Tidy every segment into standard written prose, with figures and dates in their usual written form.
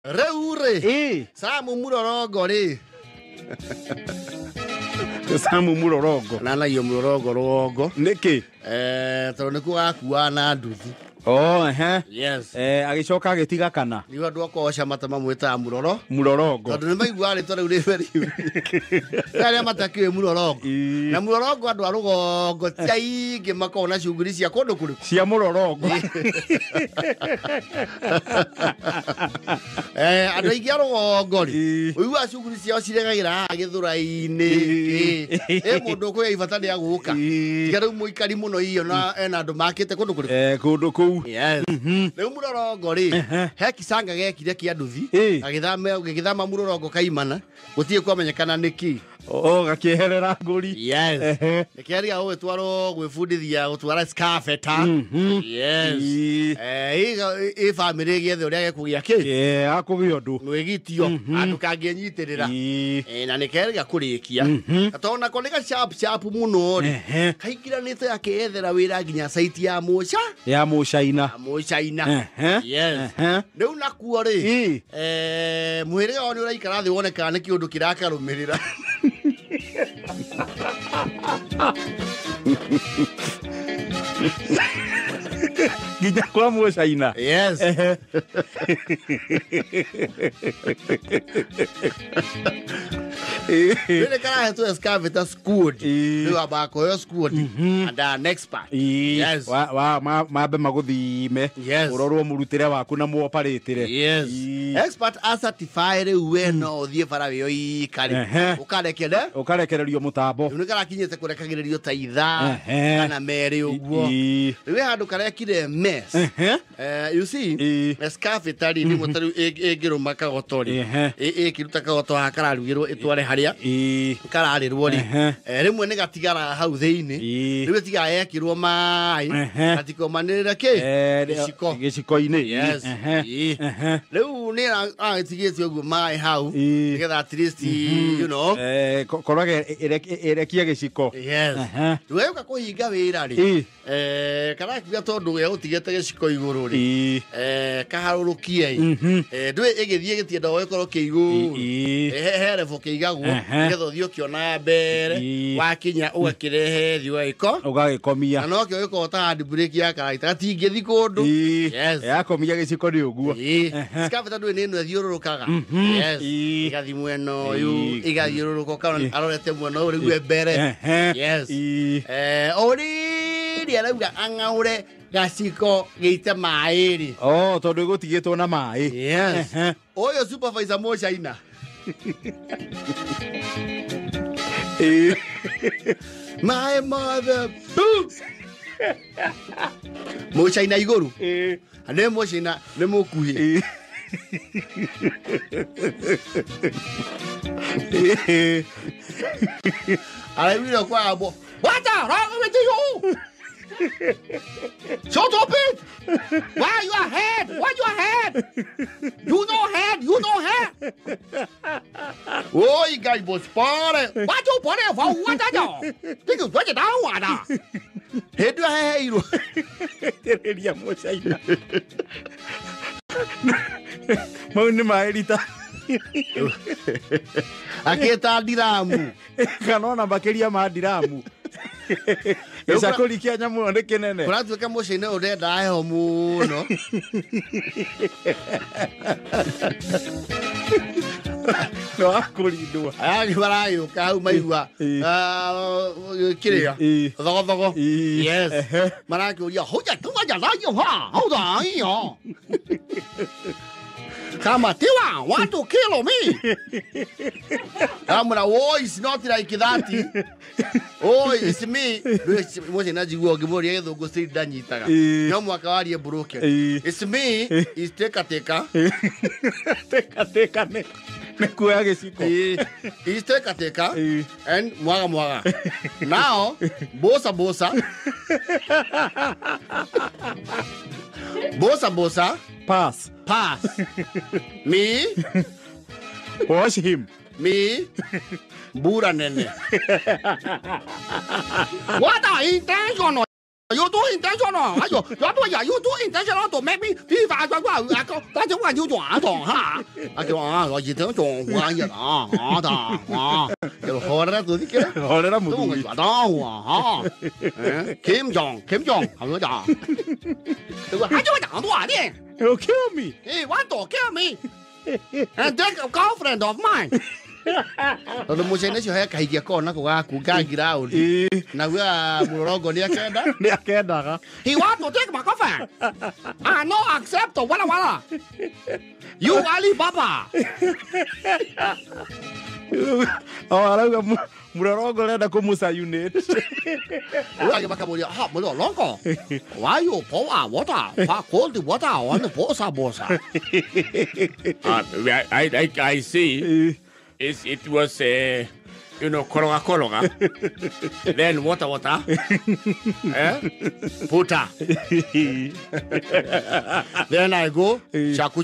Reure. Samu Murorogo ri. Samu Murorogo. Nana yo Murorogo rogo. Niki. To niku akua na nduthi. Oh, yes. Agicoka agitiga kana. Ni wandu okosha matama mwita Muroro. Murorogo. Tondu nimaigua ri tondu ri veri. Kale matakiwe Murorogo. Na Murorogo andu arugongo tiaingi makona shuguri cia kundu kuriku. Cia Murorogo. Andu aingi arugongo ri. Uigua shuguri ciao ciregagira githura-ini. Mundu kwe ibatani aguka. Tiga riu muikari muno iyo na ena andu makite kundu kuriku. Kundu kuu. Yes. Riu Murorogo ri he kisanga gekire kia nduthi agithama Murorogo kaimana gutie kwamenyekana niki gakieherera nguri. Yes. Ekeria o twaro gwifundithia gutwara scafeta. Yes. Family giethe uria gekugia ki akugia undu nwigitio andu kangienyiterera na nikeria kurikia atona ko nika sharp muno ri kaikiranite akethera wira nginya site ya Muchaina. Yes. Riu nakuo ri mwire oni uraikara thi wone kana ki undu kirakarumirira. Ginya kwa Muchaina. Yes. When I to excavate school, you are back or school, and an expert. Yes. Mabe maguthime. Yes. Urorwo murutire waku na muoparitire. Yes. Expert are certified when no the faravio ikari. Ukarekererio mutambo. Unikara kinyete kurekagirerio ta itha kana mere uguo. We handu karekire mess. You see, excavate ni mutaru egiro makagotori. Kiruta kagoto hakararugiro itware haria kararirwo ri rimwe ni gatigara hau thiini riu tiga yekirwo mai atikomanirira ki giciko-ini. Yes. Riu ni atigitio guo mai hau nigetha at least you know korage erekia giciko. Yes. Riu yuka kuhinga wira ri kana kiga tondu we utigete giciko iguru ri kaharurukie ndwe igithie gitienda gukoro kiigu here fo kiigagwo nigetha thio kiona mbere wakinya ugakirehe thio iko ugagikomia no kio iko ta hand brake ya karaita tingithi kundu. Yes. Yakomia giciko ni uguo scafeta ndwe ni no thiururukaga. Yes. Igathi mweno yu igathiururuka kana arorete mweno riu mbere. Yes. Ori arauga angaure gaciko gite mairi tondu gutigitwo na mai. Yes. Oyo supervisor Muchaina. My mother Muchaina iguru ane Muchaina ne mukuhi alawira kwa abo what the wrong with you? Shut up it! Why your head? Why your head? You know head, you know head. Oi, guys, boss, pare. What you pare for? What are you? Think you got it down, what? Head to hero. Tereria Muchaina. Mauni maerita. Aketa diramu. Kanona bakeria ma diramu. Esa kurikia nyamu onde kenene. Kuratuka Muchaina urenda heho muno. No akurindwa. Aya barayo ka maigua. Kiria. Thogo. Yes. Maraki uria hoja tunga ya yo ha. Hoda iyo. Kama tiwa want to kill me. Amra voice not like that. Oh, it's me. Muchaina jiguo gimori githungu street danyitaga. No mwaka warie broken. It's me. Is teka. Teka ne. Nekuya giciko. Is teka and mwaga. Now bosa. Bosa. Pass. Me. Wash him. Me. Bura nene. What are you intention? You do intentional. You do intentional to make me feel that that's what you do. I don't have. I go on. I don't want you. You hold it to the kid. Hold it up. Kim Jong. How you doing? He'll kill me. He want to kill me. And take a girlfriend of mine. Tondå må ciana cio he kahigia kona kå gakunga ngiraũndi na guo mũrorongo nĩ akendaga. He want to take my coffin. I no accept wala. You Alibaba. Arauga mũrorongo renda kũmũcayunĩte. Ũragĩma kamũria mũrorongo. Why you pour water? Cold water on the bosa. I see. It was koroga. Then water. Puta. Then I go chaku.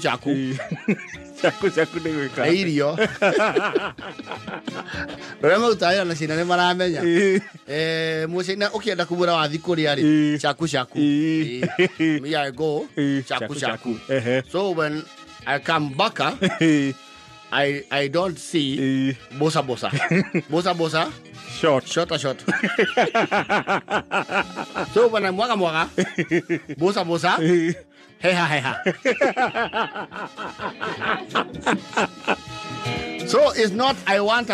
Chaku nĩ gwĩka. Irio. Rema utaya na cina nĩ maramenya. Mũcina ũkĩenda kumũra wathi kũrĩa rĩ chaku. Me I go chaku. So when I come back I don't see bosa. Bosa. Short. So when I'm waka. Bosa. Heha. So it's not I want.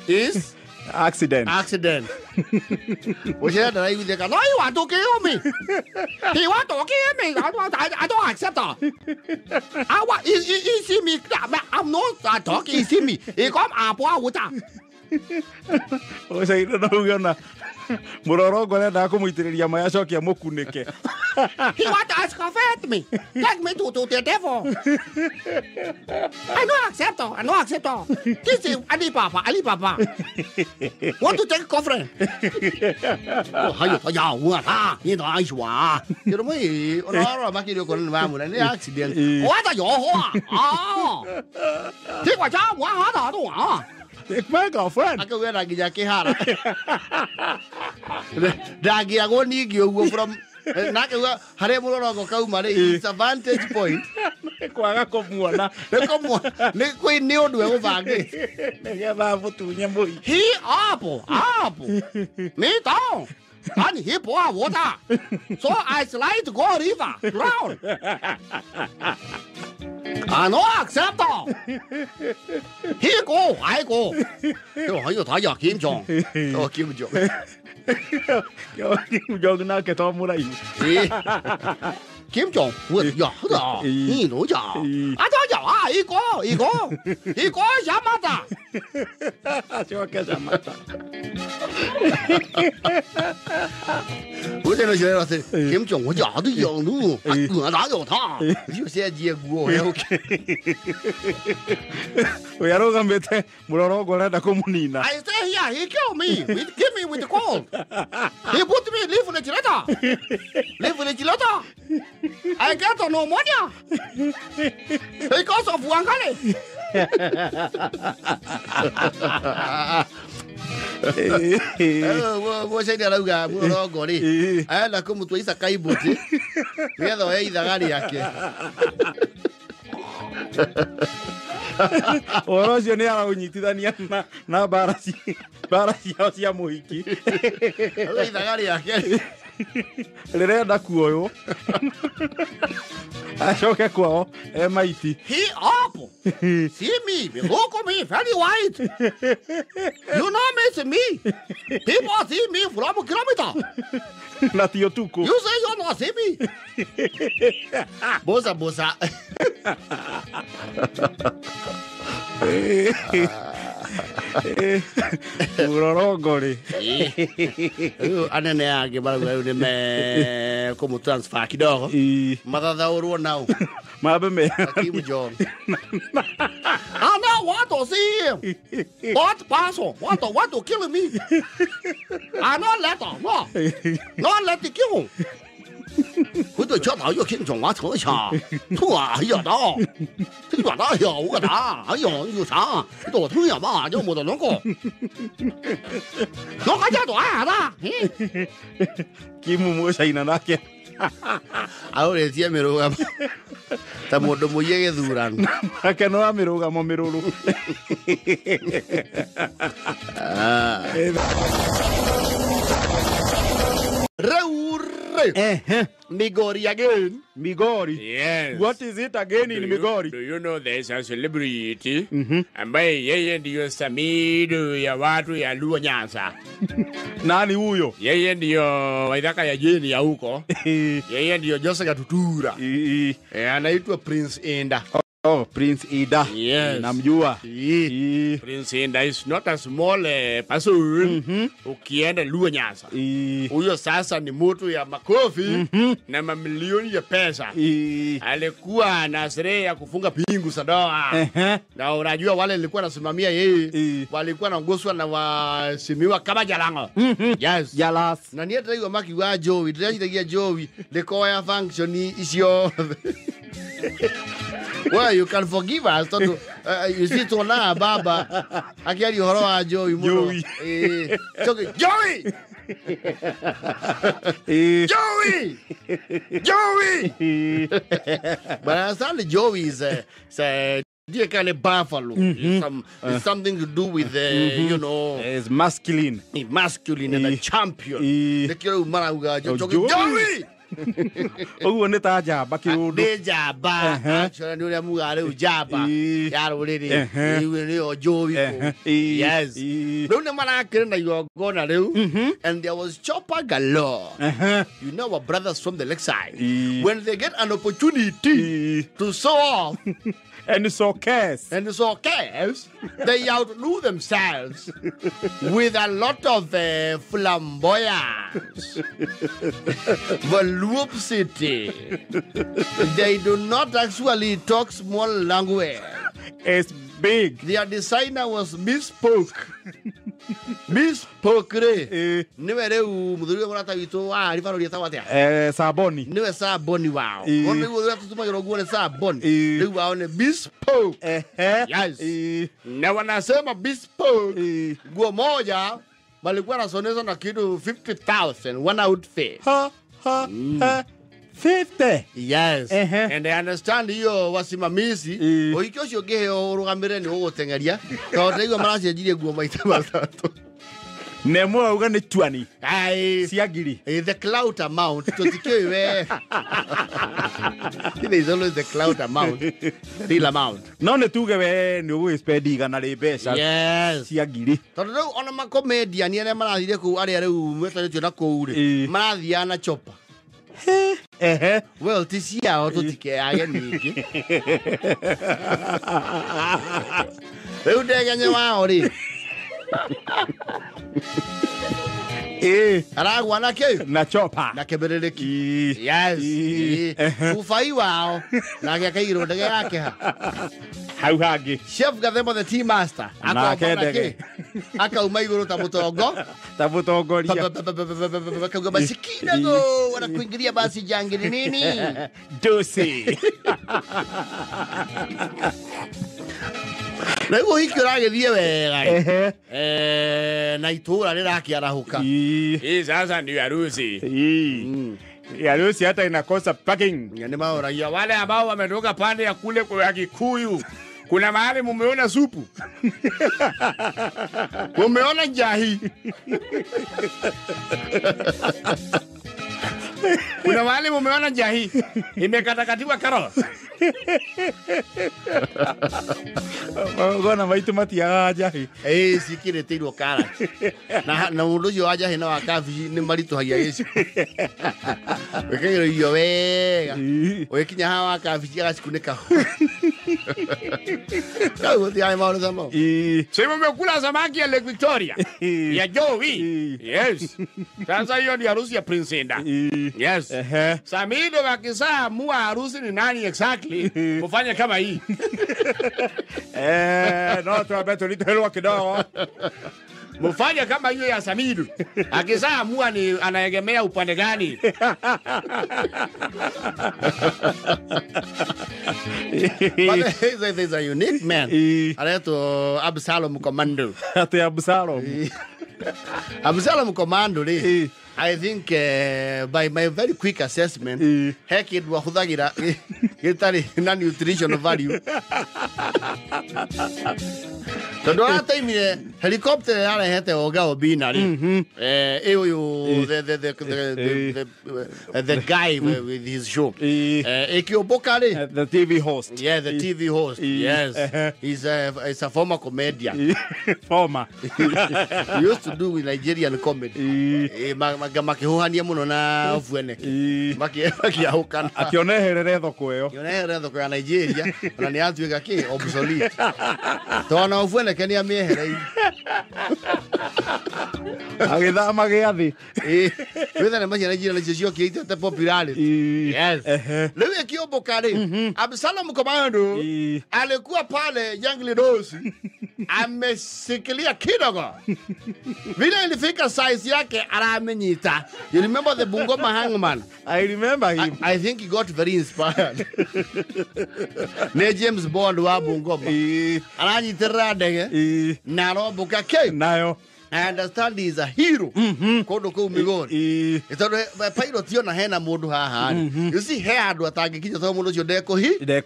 Is accident. Which is no, you want to kill me. He want to kill me. I don't accept that. I want. He see me. I'm not talking. He see me. He come up. Oce ndaugiona mũrorongo arenda kũmũitĩrĩria maĩ acokia mũkunĩke. He want to escalate me. Take me to the devil. I no accept. This is Alibaba. Want to take coffin? You know me. Onora makirio kon mamu na ni accident. What are you? Take what you want. Take my girlfriend. Aku wera nginya kihara. Ndagiagwo ningi uguo from nakuga hare mũrorongo kauma rĩ it's a vantage point. Kwaga kũmuona. Nĩ ũndũ egũbangĩte. Nĩgetha mũtunye mũi. He apple. Me down. And he pour water. So I slide to go river. Drown. I no accept. He go, I go. Yo, Kim Jong. Kim Jong. Kim Jong na ke to murai. Kim Jong, what ya? Ni no ya. I don't ya. He go. Yamata. Yamata. Bữa nay nó chơi là Kim Jong我假的样子，我哪有他？有些结果OK。Yarogamete mũrorongo arenda kũmũnina. I stay here. He kill me. Give me with the cold. He put me live in the gelata. I get pneumonia because of Wangale. Você ainda não ganhou logo ali. Ela como tu isa caibote. Medo é ida gari aqui. Orocio nĩ araũnyitithania na bara ciao cia mũhiki. Ida gari yake. Rĩrenda kuoywo. Acoke kwao maiti. He up. See me. Look at me. Very white. You know me. People see me from a kilometer. Na tio tuko. You say you not see me. Bosa. Mũrorongo rĩ. Anene yake bado me como transfer kidogo. Mathathaũrwo nao. Mabe me. Kim Jong. I don't want to see him. What person want to kill me? I not let him. No let him kill him. 回头叫他要听中华特下，错啊呀的，听说他有个打，哎呦有啥，多听呀嘛，就没得弄过，弄个叫多啊的，Kimu mo sa inanake. ahora decía me lo estamos no muy llegue duran, Aka no amiruga mo mirulu. Migori again. Migori. Yes. What is it again in Migori? Do you know there's a celebrity? Ambaye yeye ndiyo Samido ya watu ya Luo Nyanza. Nani huyo? Yeye ndiyo waithaka ya jeni ya huko. Yeye ndiyo Joseph Tutura. Anaitwa Prince Inda. Oh, Prince Ida. Yes. Namjua. Prince Inda is not a small person. Ukienda Luo Nyanza. Huyo sasa ni mtu ya makofi na mamilioni ya pesa. Alikuwa na sherehe ya kufunga pingu za ndoa. Na unajua wale walikuwa nasimamia yeye walikuwa naongozwa na wasimiwa kama Jalango. Yes. Jalas. Na niye taiwa maki wa Joey, taiwa Joey, the choir function is your well, you can forgive us. You see, tuna baba. Akiari horoa Joey. Joey. Joey. Joey. But I understand Joey is dear kind of buffalo. It's something to do with you know. It's masculine. Masculine and a champion. The kilo maraga Joey. Oguo ni ta jamba kiundu. Ni jamba. Actually ni ule mugare ujamba. Yaro riri. Ni o Joey. Yes. No ne mara kirenda yogona leu. And there was chopper galore. You know our brothers from the lakeside. When they get an opportunity to show off. And so cares. They outdo themselves with a lot of flamboyance. Voluptuosity. They do not actually talk small language. It's big. Their designer was bespoke. Bespoke. Niwe mudhuri wa mrata wito alifano lieta watea. Saboni. Niwe saboni wao. Wone mudhuri tutuma yoroguone saboni. Niwe waone bespoke. Yes. Na wanasema bespoke. Nguo moja walikuwa nasoneza na kitu 50,000 one outfit. 50. Yes. And I understand hiyo wasimamizi oikosho geho rugamire ni ugutengeria tondu igo maracia njire nguo maita matatu Nemo uga ni 20. Ai Siagiri. The clout amount tutikio we. It is always the clout amount. The real amount. No ne tuge we ni ugu spediga na lebesha. Yes. Siagiri. Tondu riu ona ma comedian ni marathire ku ari riu metanitio na ku ri. Marathia na chopa. Well, this year auto ticket ageni. Eu deganye wa ori. Aragwa na ke na chopa na kebereleki. Yes. Ufai wao na gakairo ndege yake ha. Hau hagi. Chef Gathemo the tea master. Aka umaiguru tamutongo. Tamutongoria. Kauga masikina go wana kuingilia basi jangili nini? Dosi. Na hiyo hiki ragethie wega. Na itura rirakiarahuka. Sasa ndio harusi. Harusi hata inakosa parking. Ni maoragia Wale ambao wametoka pande ya kule kwa Kikuyu. Kuna mahali mumeona supu. Mumeona jahi. Kuna mahali mumeona jahi. Imekatakatiwa karo. Gona maitu matia jahi. Sikire tiro kara. Na mundu yo aja hina wakafi ni maritu hagia Yesu. Wekero yo wega. Wekinya hawa wakafi agasikuneka. Kau ti ai mauro samo. Sema mmekula samaki ya Lake Victoria. Ya Joey. Yes. Sasa hiyo ni harusi ya Prince Inda. Yes. Samido wakisa mua harusi ni nani exactly? Kufanya kama hii. No, tu abeto lito helo kidogo. Mfanye kama hiyo ya Samidu. Akisaamua ni anaegemea upande gani. But he's a unique man. Anaitwa Absalom Commando. Ate Absalom. Absalom Commando ni. I think by my very quick assessment, hekid wa khudhagira gitari na nutritional value. Tondu ataimire helicopter yale hete oga obinari. The guy with his show. Ekiobokari. The TV host. Yeah, the TV host. Yes. He's a former comedian. Former. He used to do Nigerian comedy. Makihuhania muno na ofuene. Makiahukana. Akioneherere thoko yo. Akioneherere thoko ya Nigeria. Na ni atuika ki obsolete. Tona ofuene kenia mehere. Agithama giathi. Wetha na magia Nigeria cio kiite te popularity. Yes. Lewe kiobokari. Absalom Commando alikuwa pale Jungle Dosi. Amesikilia kidogo. Vile ilifika size yake aramenyita. You remember the Bungoma hangman? I remember him. I think he got very inspired. Ne James Bond wa Bungoma. Aranyitira ndege. Naro buka ke. Nayo. I understand he is a hero. Kondo ko migori. Ito pilot yo na hena mundu haha. You see he andu atangikinya to mundu cio ndeko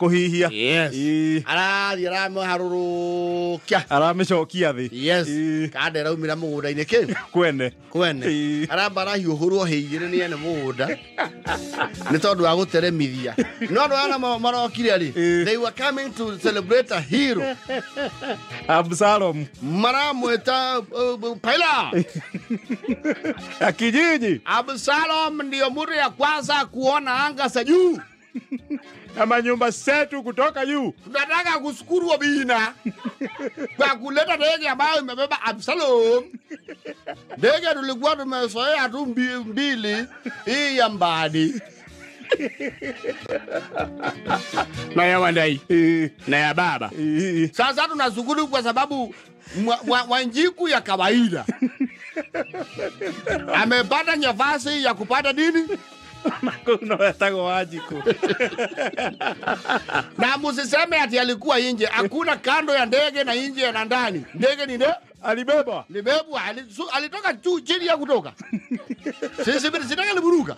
hihia. Yes. Ara mo haruru kya. Ara mecokia thi. Yes. Kande raumira mugunda-ini ke. Kwene. Ara bara hiuhuru heigire ni ene mugunda. Ni tondu wa guteremithia. No ndo ana marokire ari. They were coming to celebrate a hero. Absalom. Maramweta Paila. Akijiji. Absalom ndio mtu ya kwanza kuona anga za juu. Ama nyumba zetu kutoka juu. Tunataka kushukuru Obina kwa kuleta ndege ambayo imebeba Absalom. Ndege tulikuwa tumezoea tu mbili hii ya mbadi. Na ya Wandai. Na ya baba. Sasa tunashukuru kwa sababu Wanjiku ya kawaida amepata nafasi ya kupata nini? Makono yatago Wanjiku. Na musiseme ati alikuwa nje. Hakuna kando ya ndege na nje na ndani. Ndege ni nde? Alibeba. Alitoka tu chini ya kutoka. Sisi ndege liburuka.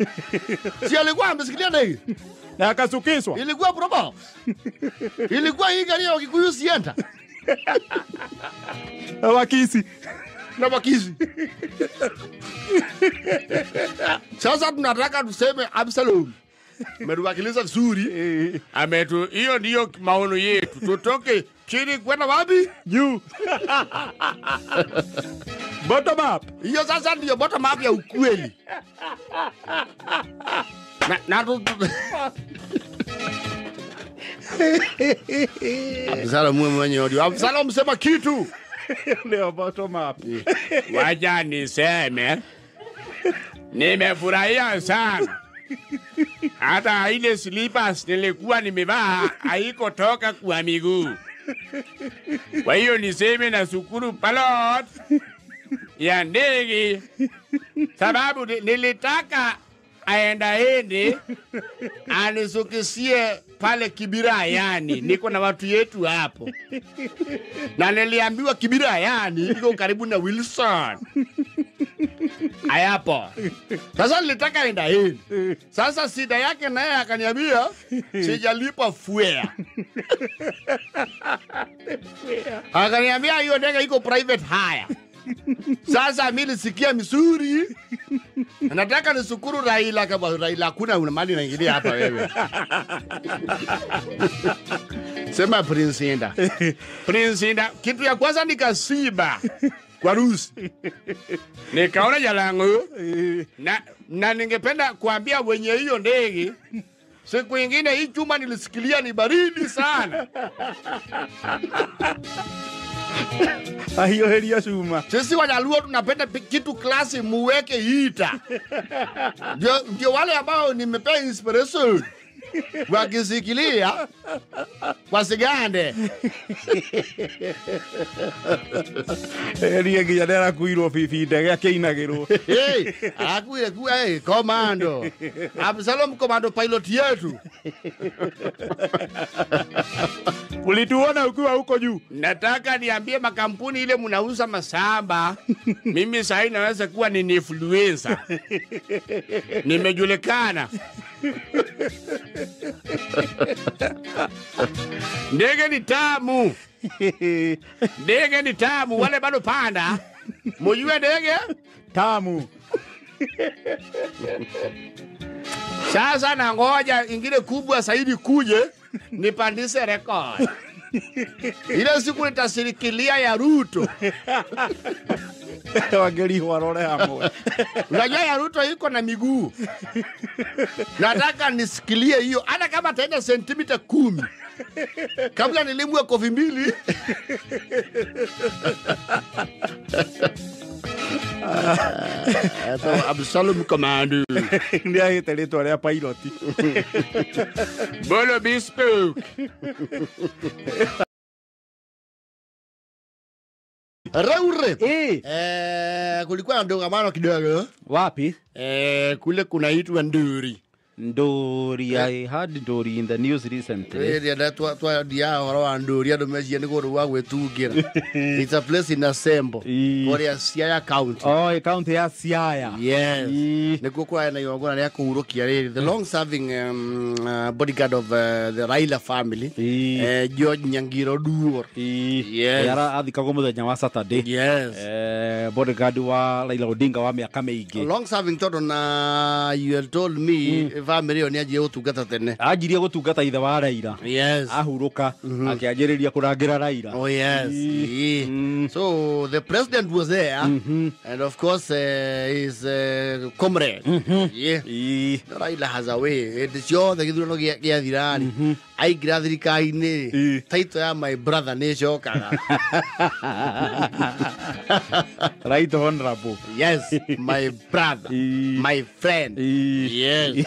Si alikuwa amesikilia ndege. Na akasukiswa. Ilikuwa proba. Ilikuwa hii gari ya Kikuyu sienta. Na wakisi. Sasa tunataka tuseme Absalom metuwakilisha vizuri. Ametu hiyo ndio maono yetu. Tutoke chini kwenda wapi? Juu. Bottom up. Hiyo sasa ndio bottom up ya ukweli. Absalom mwenye audio. Absalom sema kitu. Leo bottom up. Wacha niseme nimefurahia sana. Hata ile slippers nilikuwa nimevaa haiko toka kwa miguu. Kwa hiyo niseme na shukuru pilot ya ndege sababu nilitaka aende anisukisie pale Kibira yani. Niko na watu yetu hapo. Na niliambiwa Kibira yani iko karibu na Wilson. Ayapo. Sasa nilitaka aende. Sasa sida yake naye akaniambia sijalipa fare. Akaniambia hiyo ndege iko private hire. Sasa mimi nisikia misuri. Nataka nishukuru Raila kama Raila kuna una mali naingilia hapa wewe. Sema Prince Inda. Prince Inda kitu ya kwanza nikasiba kwa rusi. Nikaona jalango na ningependa kuambia wenye hiyo ndege siku nyingine hii chuma nilisikilia ni baridi sana. Ahiyo heria chuma. Sisi Wajaluo tunapenda kitu klasi muweke hita. Ndio wale ambao nimepea inspiration. wakisikilia wasigande. Elie kijana kuirwo fifi ndege akeinagirwo. Hey, akuile kuwa komando. Absalom komando pilot yetu. Ulituona ukiwa huko juu. Nataka niambie makampuni ile mnauza masamba. Mimi sasa naweza kuwa ni influencer. Nimejulikana. Ndege ni tamu. Ndege ni tamu. Wale bado panda. Mujue ndege tamu. Sasa na ngoja ingine kubwa zaidi kuje nipandise record. Ile siku nitasirikilia ya Ruto. Wageri warore hamwe. Unajua ya Ruto iko na miguu. Nataka nisikilie hiyo hata kama taenda sentimita 10. Kabla nilimwe kofi 2. Ito Absalom Commando. Ndia hiteletwa ria pilot. Bolo bespoke. Raure. Kulikuwa na ndongamano kidogo. Wapi? Kule kunaitwa Nduri. Ndori, I heard Ndori in the news recently. Dia wa Ndori ando meji ni godo wa gwetugira. It's a place in Asembo. Korea Siaya County. Oh, county ya Siaya. Yes. Niko kwa na yogona ya kuhurukia riri. The long serving bodyguard of the Raila family. George Nyangiro Duor. Yes. Yara athikago muthenya wa Saturday. Yes. Bodyguard wa Raila Odinga wa miaka mingi. Long serving toto na you had told me family oni aje utungata tene. Ajirie gutungata ithe wa Raila. Yes. Ahuruka akianjiriria kurangira Raila. Oh yes. So the president was there and of course his comrade. Raila has a way. It is your the githurano gia thirani. Ai grathirikaini. Taito ya my brother ne shokaga. Right honorable. Yes, my brother, my friend. Yes.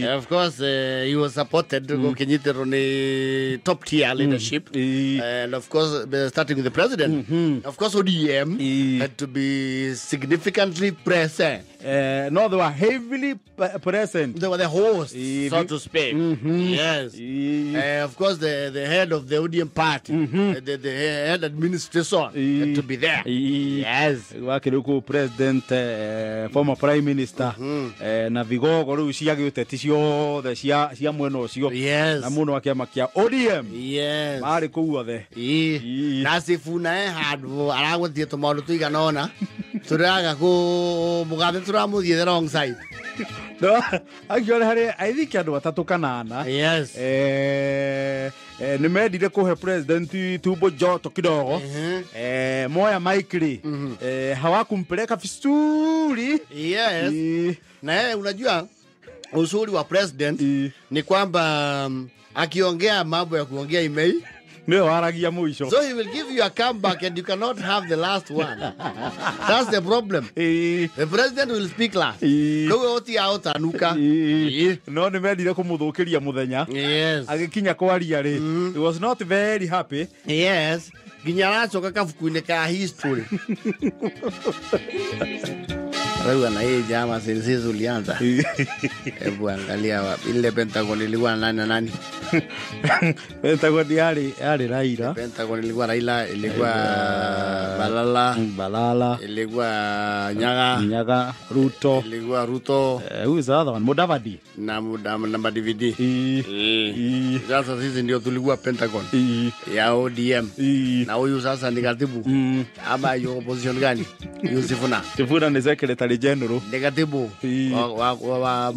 Of course, he was supported to Kenyitero ni top tier leadership. And of course, starting with the president. Of course, ODM had to be significantly present. No, they were heavily present. They were the host, so to speak. Yes. Of course, the head of the ODM party, the head administration had to be there. Yes. Wakiruku president, former prime minister, na vigogo riu cia giuteti ciothe cia mwena ucio. Yes. Na muno akiama kia ODM. Yes. Mari kuu othe. Na Sifuna handu araguthie tumaundu tuiganona. Turaga ku mugathe turamuthie the wrong side. No, akiona hari I think andu atatu kanana. Yes. Nimendire kuhe president tumbo joto kidogo. Moya Mikey. Hawakumpeleka vizuri. Yes. Na unajua uzuri wa president ni kwamba akiongea mambo ya kuongea email ndio haragia mwisho. So he will give you a comeback and you cannot have the last one. That's the problem. The president will speak last. Kowe oti out anuka. No nimendire kumuthukiria muthenya. Yes. Agikinya kwaria ri. He was not very happy. Yes. Ginya racoka kabuku-inĩ ka history. Rauga na hii jama sisi ulianza. Hebu angalia wapi ile Pentagon ilikuwa nani na nani? Pentagon yali Raila. Pentagon ilikuwa Raila, ilikuwa Balala, ilikuwa Nyaga, Ruto. Ilikuwa Ruto. Who is the other one? Mudavadi. Na DVD. Sasa sisi ndio tulikuwa Pentagon ya ODM. Na huyu sasa ni katibu. Ama yuko position gani? Sifuna ni secretary general. Negatibu wa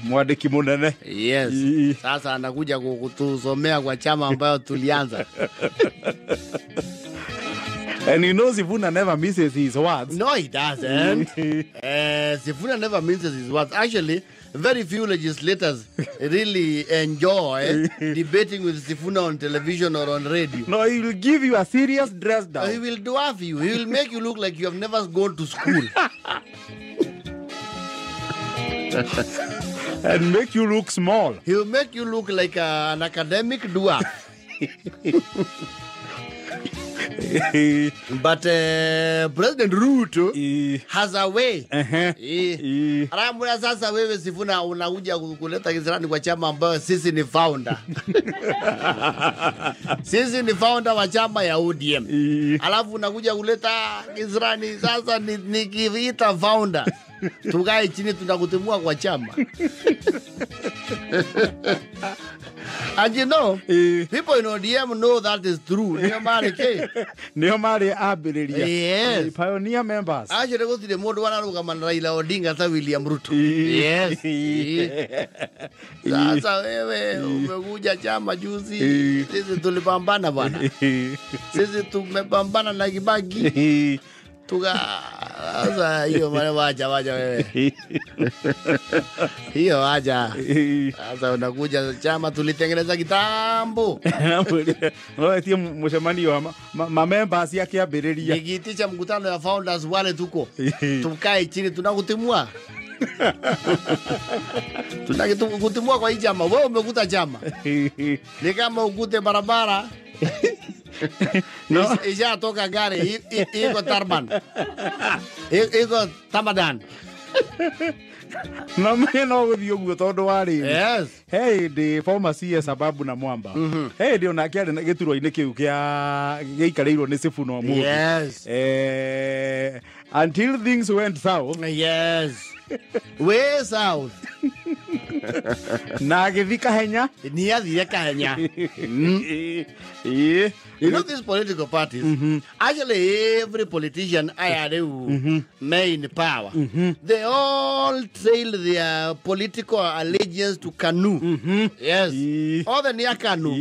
mwandiki munene. Yes. Sasa anakuja kutusomea kwa chama ambayo tulianza. And you know Sifuna never misses his words. No, he doesn't. Sifuna never misses his words. Actually, very few legislators really enjoy debating with Sifuna on television or on radio. No, he will give you a serious dress down. He will dwarf you. He will make you look like you have never gone to school. And make you look small. He'll make you look like an academic dwarf. But President Ruto has a way. Aramura sasa wewe Sifuna unakuja kuleta kisirani kwa chama ambayo sisi ni founder. Sisi ni founder wa chama ya ODM. Alafu unakuja kuleta kisirani sasa nikiita founder. Tukae chini tunakutimua kwa chama. And you know, people in ODM know that is true. Neomare Abilia. Yes. Pioneer members. I should go to the Modwana Raila Odinga as William Ruto. Yes. Sasa wewe umekuja chama juzi. Sisi tulipambana bwana. Sisi tumepambana na Kibaki. Sasa hiyo mara wacha wewe. Hiyo wacha. Sasa unakuja chama tulitengeneza kitambo. Wewe tie mshamanio members yake abiriria. Nikiitisha mkutano ya founders wale tuko. Tukae chini tunakutimua. Tunakutimua kwa hii chama. Wewe umekuta chama. Ni kama ukute barabara. No, ija toka gari iko Tarban. Iko Tamadan. No meno guthio todo wari. Yes. Hey, the former CS Sababu na Mwamba. Hey, ndio na kiari na gituro-ini kiu kia gikareirwo ni Sifuna mu. Yes. Until things went south. Yes. Way south. Na githika henya. Ni athire kahenya. You know these political parties, actually every politician main power, they all trail their political allegiance to KANU. Yes. All the near KANU.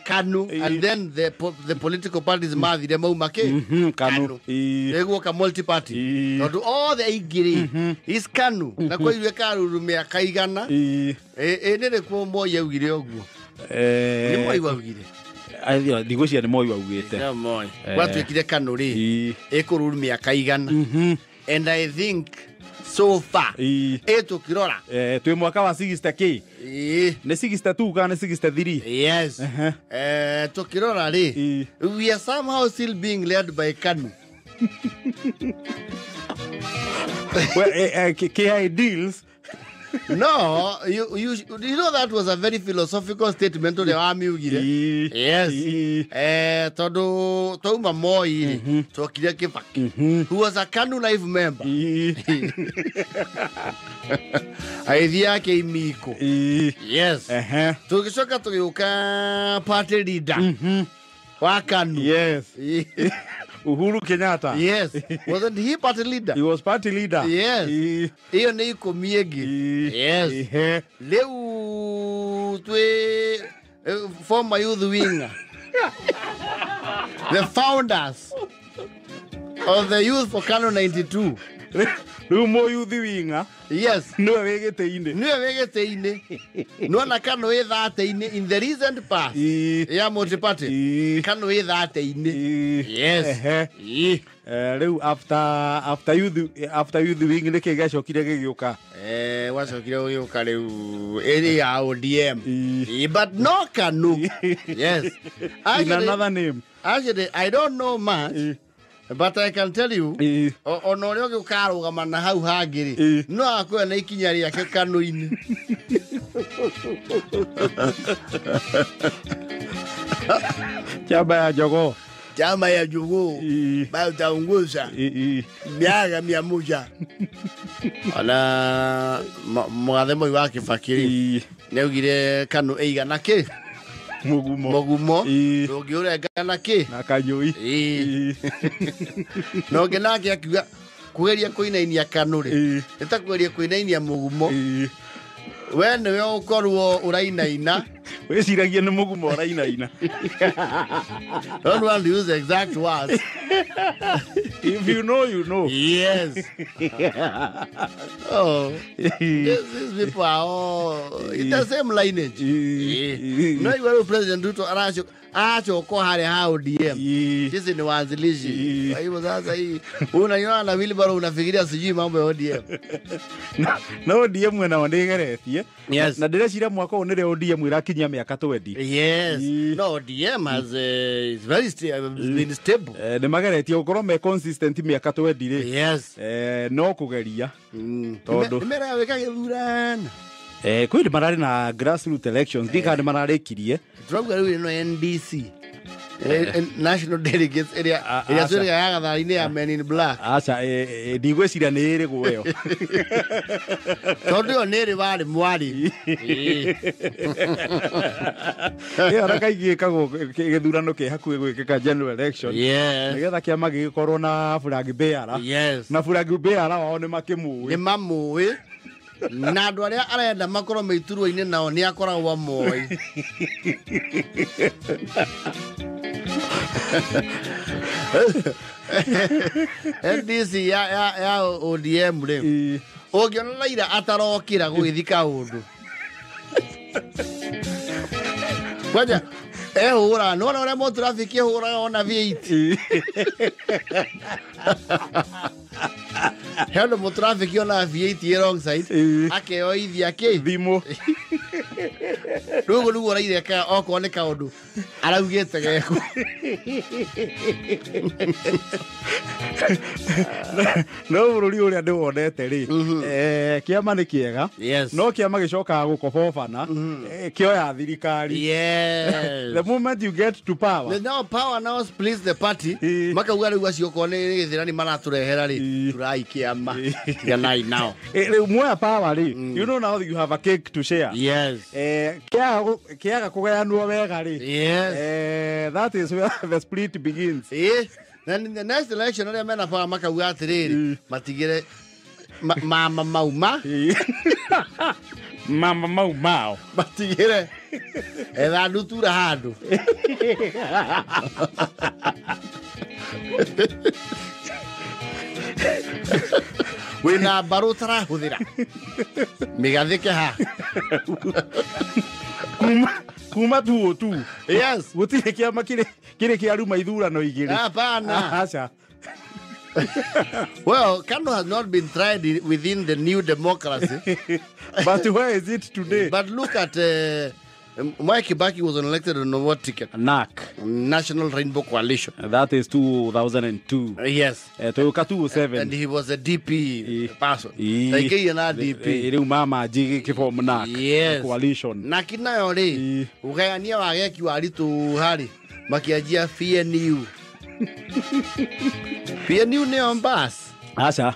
KANU. And then the political parties madhi the maumake KANU. They work a multi-party. Not all the igiri is KANU. Na kwa hiyo rumea kaigana. Nene kwa moya ugire oguo. Ni moya ugire. Ayo digocia ni moyo ugite. Ya moyo. Watu ekire KANU ri. Ekurumia kaigana. And I think so far kirora twi mwaka wa 60k ni 62 kana 63. Yes. Tukirora ri we are somehow still being led by KANU. Well, KI deals. No, you know that was a very philosophical statement to the army. Yes. Touma Moi, Tokiria Kibaki, who was a KANU Life member. Idea came Miko. Yes. Tukishoka tukiuka party leader. Wa KANU. Yes. Uhuru Kenyatta. Yes. Wasn't he party leader? He was party leader. Yes. Hiyo ni komiegi. Yes. Leo twe former youth winger. The founders of the youth for KANU 92. Rumo youth winger. Yes. No wegeteine. No na KANU ethateine in the recent past. Ya multi-party. KANU ethateine. Yes. Leo after youth wing ne kegacokire gigioka. Wacokire gigioka leo area ODM. But no KANU. Yes. In another name. Actually, I don't know much. But I can tell you, onore ogiukarugama na hau hangiri no akwe na ikinya ria ke KANU-ini. Chama ya jogo bautaunguza miaka 100 ana mwathemo wa Kibaki neugire KANU eigana ke Mogumo ngiure ngana ki na Kanyoi no ngenake akiuga kugeria kuinainia KANU ri itakugeria kuinainia Mogumo we niwe ukorwo urainaina We siragia ni mugumo oraina. Don't want to use the exact words. If you know, you know. Yes. Oh, these people are all in the same lineage. No, you are President Ruto Acho ko hale hao DM. Sisi ni waanzilishi. Kwa hivyo sasa hii unaiona na Wilbaro unafikiria sijui mambo ya ODM. Na ODM mwana wandegeretie. Yes. Na ndĩreciria mwaka ũyũ nĩrĩ ODM ĩrakinyia mĩaka 20. Yes. No, ODM has is very been stable. Nĩ mageretie gũkorwo me consistent mĩaka 20 rĩ. Yes. No kũgeria. Tondũ nĩmera weka gĩthurano. Kwĩrĩ mararĩ na grassroots elections ndika nĩ mararĩkirie. Turabuga rĩu no NDC. National delegates area sura ya gatharini ya Men in Black. Acha ndigwĩciria nĩ ĩrĩ guoyo. Tondũ yo nĩrĩ warĩ mwari. Araka igĩkagwo gĩthurano kĩ hakuhĩ gwĩkĩka general election. Nĩgetha kĩama gĩgĩkorwo na flag bearer. Na flag bearer wao nĩ makĩmũĩ. Nĩ mamũĩ. Na andũ arĩa arenda makorwo meiturwo-inĩ nao nĩ akoragwo moĩ. NDC ya ODM rĩ ũngĩona Raila atarokĩra gũgĩthika ũndũ kwaja hũra nona ũrĩa mũtrafiki hũraga ona V8 Hendo mũtrafiki ona V8 wrong side akeoithia thimũ rũgũ nĩguo Raila eka okorwo nĩ kaũndũ araugĩte geko no bũrũri ũrĩa ndĩwonete rĩ kĩama nĩ kĩega no kĩama gĩcokaga gũkobobana kĩoya thirikari. The moment you get to power, now power now splits the party makauga rĩu acio okorwo nĩ gĩthĩrani maratũrehera rĩ turai kĩama tiganai now rĩu muoya power rĩ you know now you have a cake to share. Kĩaga kũgayanwo wega rĩ that is where the split begins. Then in the next election, I remember for Makauga today, Matigere Mama Mauma Mama Mau Matigere and I do to the hard. We na barutara hudira Migadeke ha kuma tu. Yes. Gũtirĩ kĩama kĩrĩ kĩaruma ithurano igĩrĩ. Hapana. Acha. Well, Kanu has not been tried within the new democracy. But where is it today? But look at Mwai Kibaki was elected on what ticket? NAC. National Rainbow Coalition. That is 2002. Yes. Toyoka 2007. And he was a DP person. Like a DP. Mama Jigi from NAC. Yes. Coalition. Nakina yore. Ugayania wageki waritu hari. Makiajia PNU. PNU ni on bus. Acha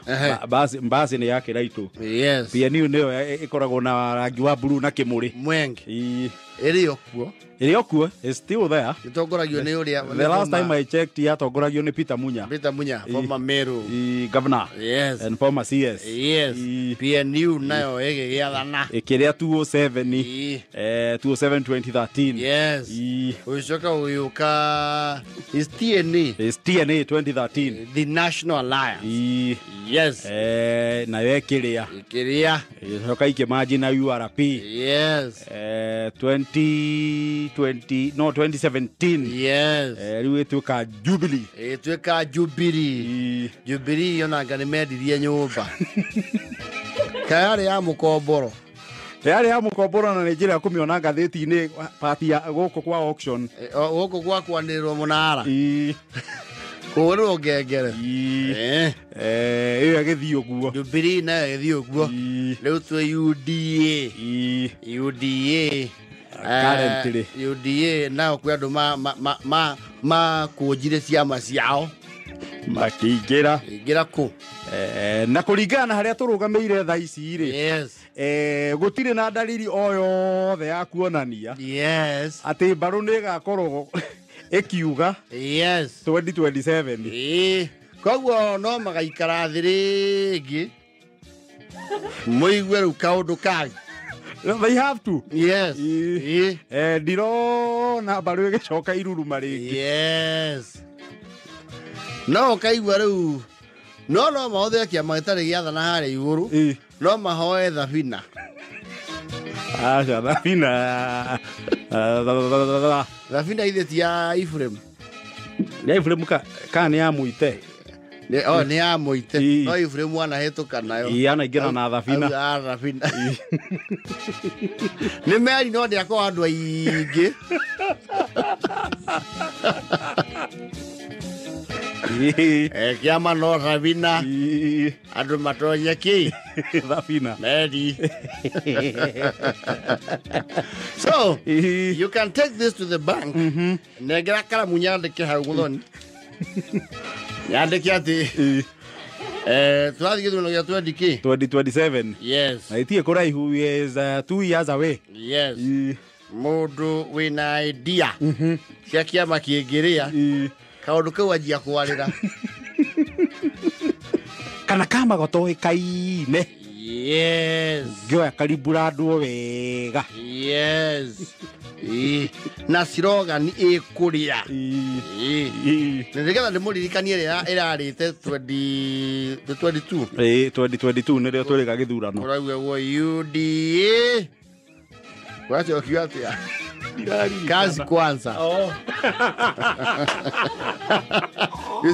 basi nĩ yake raitũ. Yes. PNU nĩyo ĩkoragwo na rangi wa blue na kĩmũrĩ. Mwenge. Ĩrĩ okuo. It's still there. Itongoragio nĩ ũrĩa. The last time I checked yatongoragio nĩ Peter Munya. Former Meru. Governor. Yes. And former CS. Yes. PNU nayo ĩgĩgĩathana. Ĩkĩrĩa 2007 2013. Yes. Ũcoka ũyũka is TNA 2013. The National Alliance. Yes. Nayo ĩkĩrĩa. Ĩcoka ikĩmanji na URP. Yes. 2017. Yes. Rĩu ĩtuĩka Jubilee. Jubilee yonanga nĩ mendirie nyũmba. Kayarĩ ya mũkomboro. Yarĩ ya mũkomboro na nĩ njĩra kũmĩona ngathĩti-inĩ party ya gũkũ kwa auction. Gũkũ gwa kwanĩrĩrwo mũnara. Kũhũrĩrwo ngengere. Ĩyo ĩgĩthiĩ ũguo. Jubilee nayo ĩgĩthiĩ ũguo. Rĩu twĩ UDA. Currently. UDA nao kwĩ andũ makũnjire ciama ciao. Makĩingĩra kũ. Na kũringana na harĩa tũrũgamĩire thaa ici rĩ. Yes. Gũtirĩ na dalili o yothe ya kuonania. Yes. Atĩ mbarũ nĩ ĩgakorwo ĩkiuga. Yes. 2027. Koguo no magaikara thĩ rĩngĩ. Mũigue rĩu kaũndũ kangĩ. They have to. Yes. Ndiro na baru gicoka iruruma ringi. Yes. No kaigua riu. No mahothe kiama gitari giathana haria iguru. No mahoe thabina. Acha thabina. Thabina itheti ya Ephraim. Ya Ephraim kana ya muite. Ni ya muite. No Ephraim mwana hetuka nayo. Ana ingira na thabina. Thabina. Ni meri no ndi akwa andu aingi. Kiama no thabina. Andu matonya ki. Thabina. Meri. So, you can take this to the bank. Negra kala munyandike hau guthoni. Yandike ati. Twathi githuno gia 2027. Yes. Na itie kuraihu is 2 years away. Yes. Mundu wina idea. Cia kiama kiingiria. Kaundu kau ajia kwarira. Kana kama gotoikaine. Yes. Gyo karibura andu wega. Yes. Na slogan ikuria. Ndigera ndimuririkanie irarite 2022. 2022 nirio turi gagithurano. Uragwe wo UDA. Wacha ukiatia. Kazi kwanza. Oh.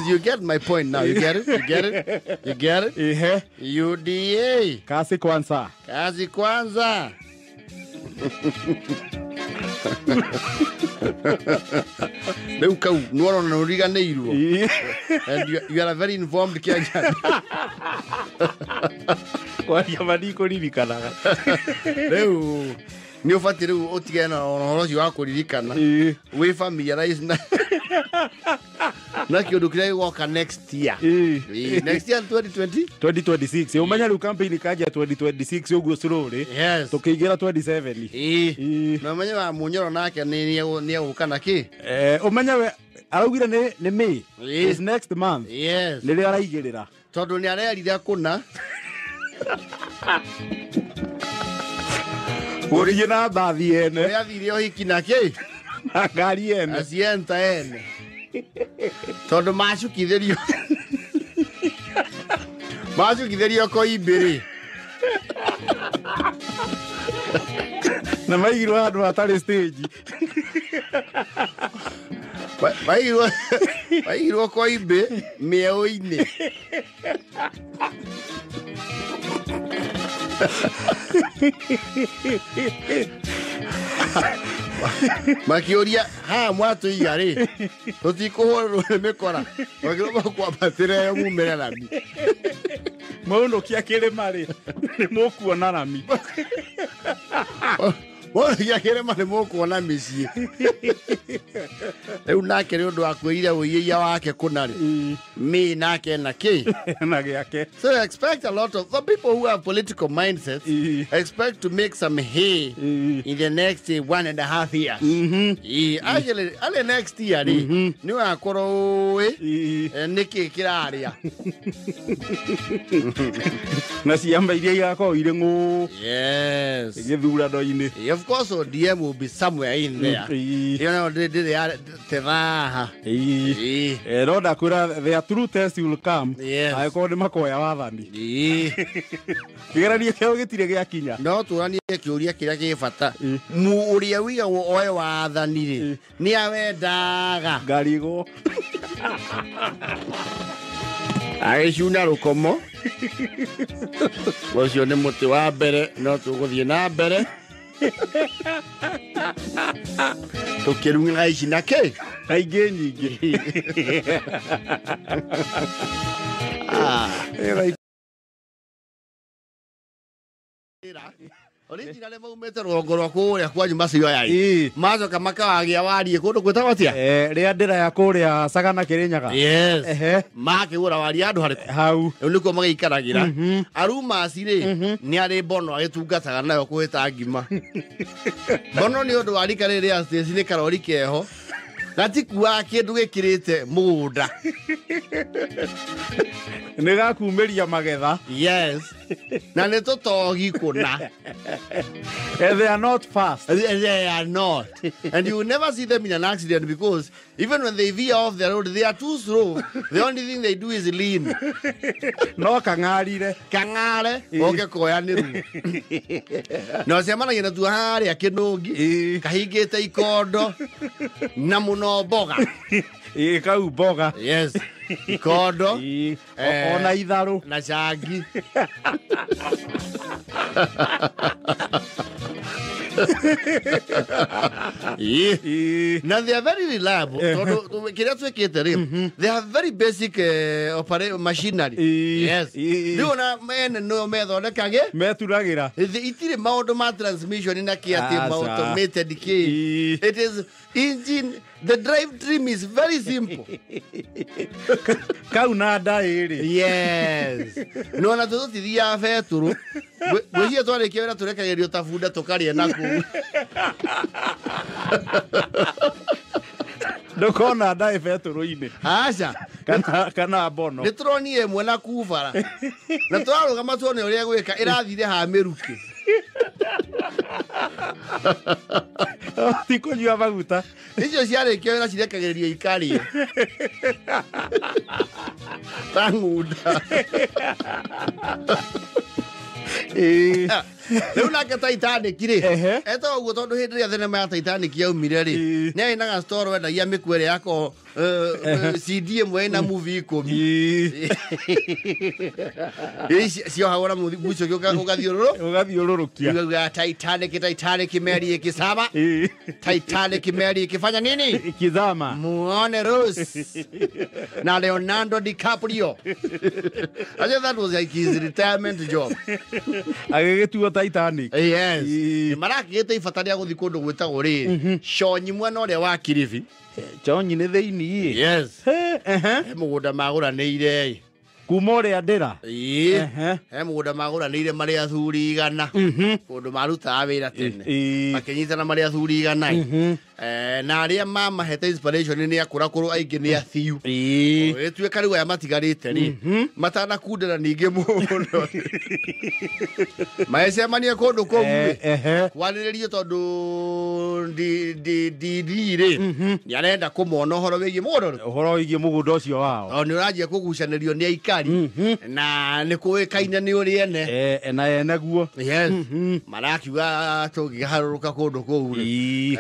You get my point now. You get it? You get it? You get it? UDA. Kazi kwanza. Kazi kwanza. Leuka nuoro na uriganeiruo. And you are a very informed Kenyan. Kwa yamani kuririkanaga. Leu ni ufati riu utigena ono cio wa kuririkana. We familiarize na na kiundu kiria gigoka next year. Next year 2020 2026. Umenya riu campaign kaja 2026 uguo slowly. Yes. Tukiingira 27. Na umenya wa munyoro nake ni ugukana ki? Umenya we araugire ni May. Is next month. Yes. Ni ria araigirira. Tondu ni arerire kuna. Uriye na bathi ene. Oya thirio hiki na ki? Ngari ene. Asienta ene. Tondu macukithirio. Macukithirio ko ibiri. Na maigirwo handu hatari stage. Maigirwo ko ibe mieo-ini. Makioria ha mwatu igari tutikuhorwo ni mikora magirwo kwambatira yo mumera nami Mauno kia kirima ri ni mukuona nami Wona kia kirima ni mukuona micii Riu nake ri undu akwirire uiyia wake kunari me nake na ki na giake. So expect a lot of the people who have political mindsets expect to make some hay in the next 1.5 years. Actually, ale next year ni wakoro niki kiraria. Na ciamba iria igako ire ngu. Yes. Githurano-ini. Of course, DM will be somewhere in there. You know, they are teraha. Roda kura their true test will come. Yes. Aiko ni makoya wathani. Kigerania kio gitire giakinya. No turanie kiuria kiria gibata. Mu uria wiga oe wathani ri. Ni awendaga. Ngarigo. Aicuna rukomo. Ucio ni muti wa mbere no tuguthie na mbere. Tukirunga ici na ke Kaingĩ nyingĩ. Originally maumete rũgongo rwa kũrĩa kwanyu macio yai. Macoka makawagia warie kũndũ gwĩtagwo atĩa? Rĩa ndĩra ya kũrĩa Sagana Kĩrĩnyaga. Yes. Makĩgũra warie andũ harĩkũ? Hau. Rĩu nĩkuo magĩikaragĩra. Arumaci rĩ nĩ arĩ Bono agĩtungataga nayo kũhĩta ngima. Bono nĩ ũndũ wa rika rĩrĩ rĩa station nĩ karori keho. Gatikuaga kĩndũ gĩkĩrĩte mũgũnda. Nĩ gakumĩria magetha. Yes. Na neto togi kuna. And they are not fast. They are not. And you will never see them in an accident because even when they veer off the road, they are too slow. The only thing they do is lean. No kangarire. Kangare. Okay, koya niru. No semana yena tuhari akinogi. Kahigete ikodo. Namuno boga. Kau boga. Yes. Ikodo. Ona idharu. Na shagi. Now they are very reliable. They have very basic machinery. Yes. Do na men no method kage. Meturagira. Itire maundu ma transmission ina kiati automated ki. It is engine. The drive trim is very simple. Kaunada ere. Yes. No na todo tidia feturu. Wewe tu arekiwa turekagerio tafuda tokaria naku. Ndokona ndae feturu-ini. Acha. Kana bono. Nitroni emwe na kuvara. Na twaruga tuone uria gwika irathire ha miruki. Tiko nyua maguta. Icio ciarĩkio wĩra cirekagĩrĩrio ikarie. Tang'unda. Rĩu nake Titanic rĩ etagwo ũguo tondũ hĩndĩ ĩrĩa thenema ya Titanic yaumire rĩ nĩ ainaga store wendagia mĩkwa ĩrĩa yako CD ĩmwe ĩna movie 10 ciohagwo na mũgucio ũgathiũrũrũkia Titanic meri ĩkĩcama Titanic meri ĩkĩfanya nini ikizama muone Rose na Leonardo DiCaprio. I think that was like his retirement job. Agĩgĩtuo Titanic. Yes. Marakĩte ibatari gũthiĩ kũndũ gwĩtagwo rĩ Chonyi mwena ũrĩa wa Kilifi. Chonyi nĩ thĩinĩ. Yes. Mũgũnda magũranĩire. Kuma ũrĩa ndĩra. Mũgũnda magũranĩire marĩ athuri 100. Kũndũ marutaga wĩra tene. Makĩnyitana marĩ athuri 100. Na arĩa mamahete inspiration nĩ akũrakũrũ aingĩ nĩ athiu. Ĩtuĩka rĩu aya matigarĩte rĩ matanakundana ningĩ mũno. Maecemania kũndũ kũu kwarĩrĩrio tondũ ndiri rĩ nĩ arenda kũmona ũhoro wĩgiĩ mũgũnda ũcio wao. Nĩ ũranjia kũgucanĩrio nĩ aikari na nĩ kũĩkaine nĩ ũrĩ ene na ene guo. Yes. Marakiuga tũngĩharũrũka kũndũ kũu rĩ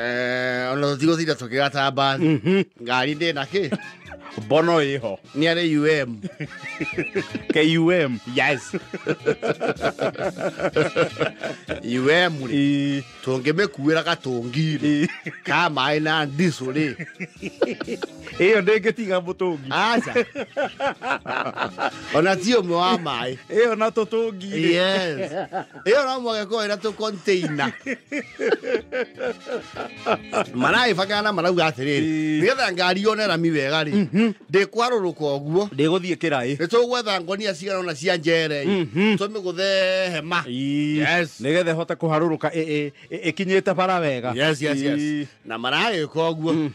ona tũtigũtinda tũkĩgatamba ngari ndĩna kĩ bono ĩho nĩ arĩ UM KUM. Yes. UM rĩ tũngĩmĩkuĩra gatũngi rĩ ka maĩ na ndicu rĩ ĩyo ndĩngĩtiga mũtũngi. Aca ona ti ũmwe wa maĩ ĩyo na tũtũngi. Yes. Ĩyo no mwage korwo ĩna tũcontainer maragĩbangana marauga atĩrĩrĩ nĩgetha ngari yone rami wega rĩ ndĩkwarũrũka ũguo ndĩgũthiĩ kĩraĩ nĩ tũgwetha ngonia cigana ona cia njere tũmĩgũthe hema. Yes. Nĩgetha ĩhote kũharũrũka ĩkinyĩte bara wega. Yes. Na maragĩka ũguo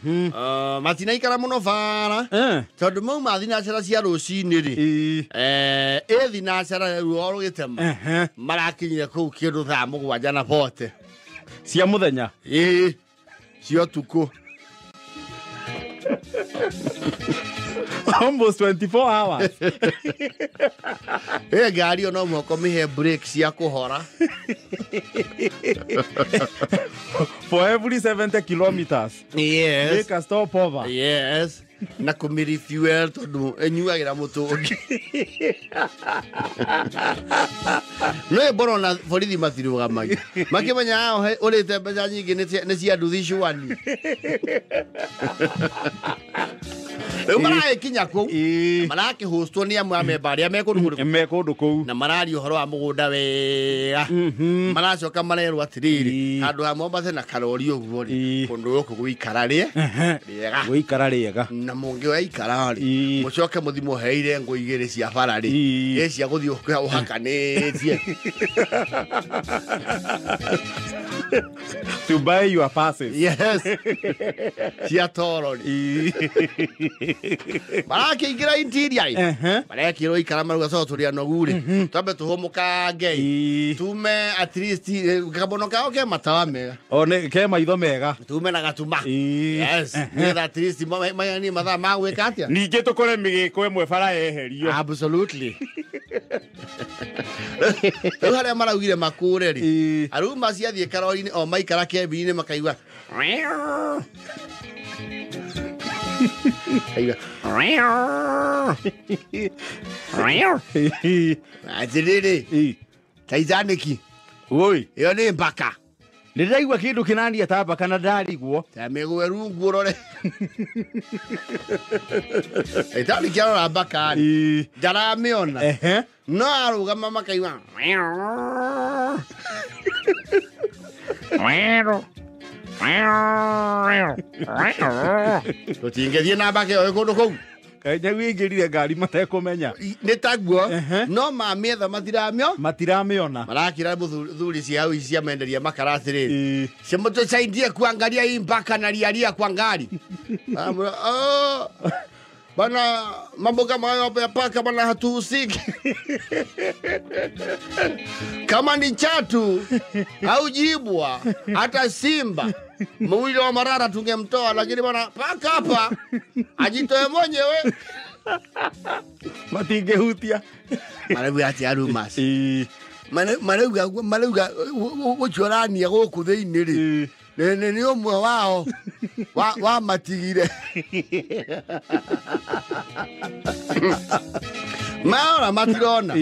matinaikara mũno bara tondũ mauma thinacara cia rũcinĩ rĩ thinacara ruo rũgĩtema marakinyire kũu kĩndũ thaa 7:40 cia mũthenya cia ũtukũ. Almost 24 hours. Ngari ona mũhoko mĩhe break cia kũhora. For every 70 kilometers. Yes. Make a stop over. Yes. Na kũmĩrefuel tondũ ĩnyuagĩra mũtũngi. No mbona na borithi matirũgamagia makĩmenya ũrĩte mbeca nyingĩ nĩ cia nduthi cwani. Rĩu maragĩkinya kũu marakĩhostwo nĩ amwe a memba arĩa me kũndũ kũu na mararia ũhoro wa mũgũnda wega. Maracoka marerwo atĩrĩrĩ handũ ha mombate na karori ũguo rĩ kũndũ gũkũ gũikara rĩega na mũngĩoya ikara rĩ mũcoke mũthimo heire ngũ 2 cia bara rĩ cia gũthiĩ ũhakanĩtie. To buy your passes. Yes. Cia toro. Barake igira interior. Barake ro ikara maruga so turia no guri. Tambe tuhomuka ngei. Tume at least kabono kao ke matawa mega. One ke maitho mega. Tume na gatuma. Yes. Ni at least mayani matha magwika atia. Ninge tukore migiko emwe bara eherio. Absolutely. Hare maragire makure ri. Aruma ciathie karori-ini o maikara kebini makaigua. Atiriri. Titanic. Oi, Iyo ni mbaka. Ndiraigua kindu kinania ta mbaka na ndariguo. Tamegwe rungu rore. Titanic ya mbaka. Jara miona. No arugama makaigua. Tutingethie na mbaka yo kundu kou. Kaja wingirire ngari matekumenya. Ni taguo no mamietha matiramiona. Marakira thuri cia u cia menderia makarathiri. Semoto saidie kuangalia hii mpaka na lialia kwa ngari. Bana mambo kama hayo hapa paka bana hatuhusiki. Kama ni chatu au jibwa hata simba mwili wa marara tungemtoa, lakini bana paka hapa ajitoe mwenyewe. Matingehutia. Marauga ati arumas. Marauga uchorania goku thiini ri. Ni umwe wao wa matigire. Maona matirona.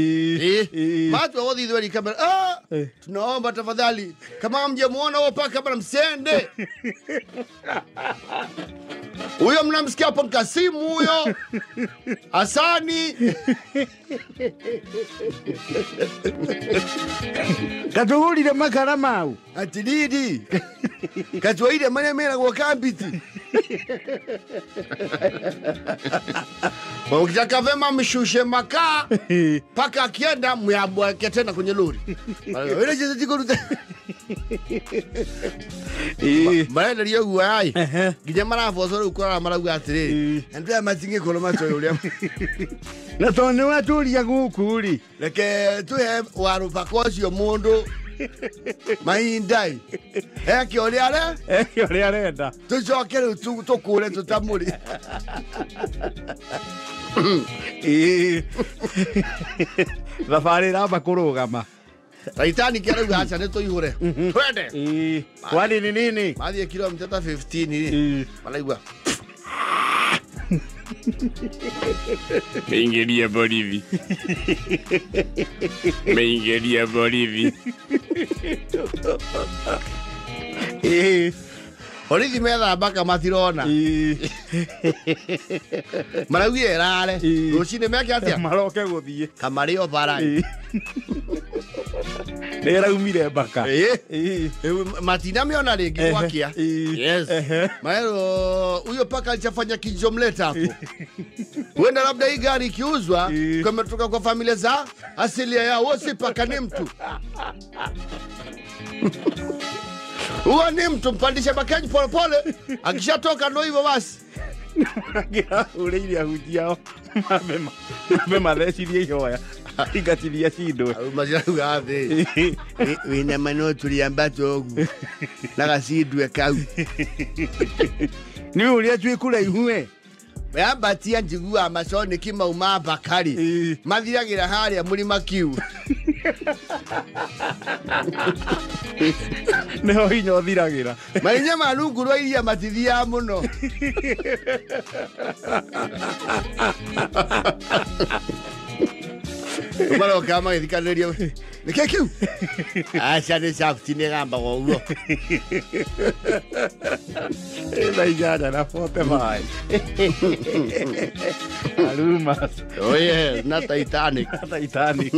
Matu wagodhi dhweli kamera. Tunaomba tafadhali kama mjemuona huo paka bana msende. Huyo mnamsikia hapo Kasimu huyo. Hasani. Katuhulire makara mau. Atilidi. Katuwaide mena kwa kambiti. Ukitaka vema mshushe makaa paka akienda myabweke tena kwenye lori. Ile jezi tiko rute. Maana ndio guai. Gije mara fosoro ukora mara guatire. Ndio matinge koloma to yule. Na tone watulia gukuri. Leke tuhe warupa kocio mundu. Maindai. Eki ole arenda. Tucokere tukure tutamuri. Thabari ramba kurugama. Titanic arauga acha nĩ tũihũre. Twende. Kwani ni nini? Mathiĩ kilomita ta 15 malaigua. Meingeria borithi. Meingeria borithi. Borithi metha mbaka matirona. Maraugie rare. Rũcinĩ meke atia? Maroke guthie. Kamari o bara. Neraumire mbaka. Matina miona rĩngĩ gwakia. Yes. Maero huyo paka alichafanya kijomleta hapo. Huenda labda hii gari ikiuzwa kumetoka kwa familia za asilia yao, wote paka ni mtu. Huwa ni mtu mpandisha bakaji pole pole, akishatoka ndo hivyo basi. Ngira ureire ahujiao. Mema thecirie ihoya. Ingatiria cindo. Mazirauga athe. Wina mano tuliambato ogu. Nagasindwe kau. Ni uria twi kuraihu we. Yambatia njigua maconi kimauma bakari. Mathiragira haria murima kiu. Neho hinya uthiragira. Mainya marungu rwa iria matithia muno. Umaro kama ithikaniria. Nike kiu. Acha ni safety ni gamba goguo. Ela ijada na fote mai. Alumas. Oh yeah, not Titanic. Titanic.